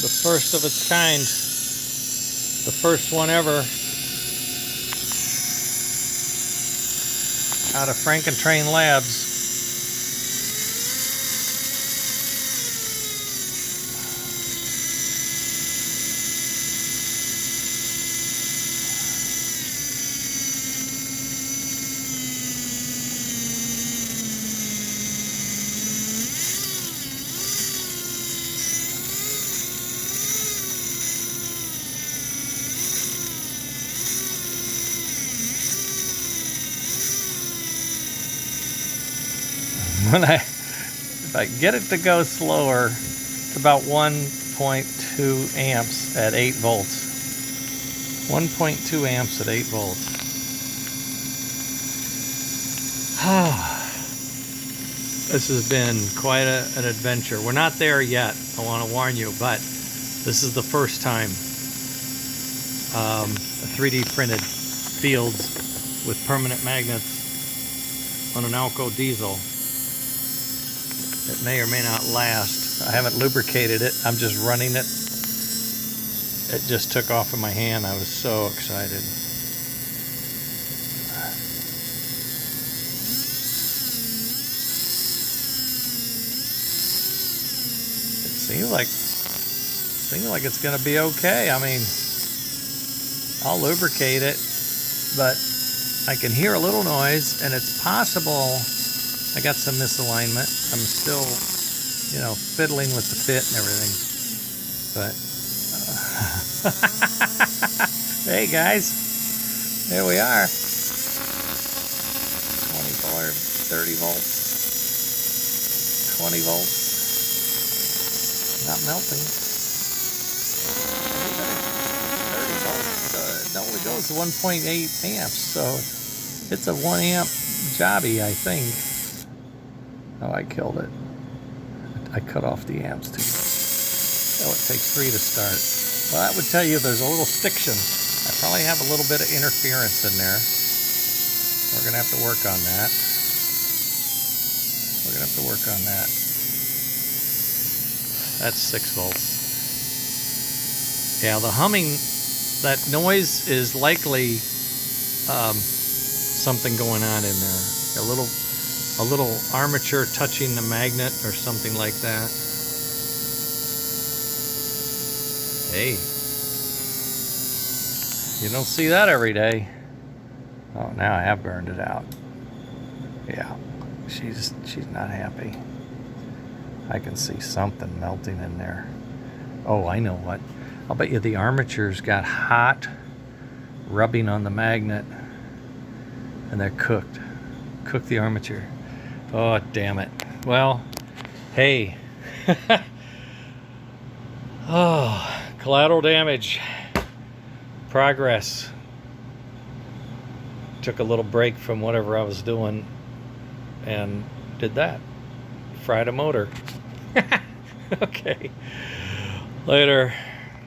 The first of its kind. The first one ever. Out of Frankentrain Labs. If I get it to go slower, it's about 1.2 amps at 8 volts. 1.2 amps at 8 volts. This has been quite an adventure. We're not there yet, I want to warn you, but this is the first time 3D printed fields with permanent magnets on an Alco diesel. It may or may not last. I haven't lubricated it. I'm just running it. It just took off in my hand. I was so excited. It seems like it's going to be okay. I mean, I'll lubricate it, but I can hear a little noise, and it's possible I got some misalignment. I'm still, you know, fiddling with the fit and everything. But, hey guys, there we are. 24, 30 volts, 20 volts. Not melting. 30 volts. It only goes to 1.8 amps, so it's a 1 amp jobby, I think. Oh, I killed it. I cut off the amps too. Oh, it takes 3 to start. Well, that would tell you there's a little stiction. I probably have a little bit of interference in there. We're going to have to work on that. That's 6 volts. Yeah, the humming, that noise is likely something going on in there. A little armature touching the magnet or something like that. Hey, you don't see that every day. Oh, now I have burned it out. Yeah, she's not happy. I can see something melting in there. Oh, I know what. I'll bet you the armature's got hot rubbing on the magnet and they're cooked. Cook the armature. Oh, damn it. Well, hey. Oh, collateral damage. Progress. Took a little break from whatever I was doing and did that. Fried a motor. Okay. Later.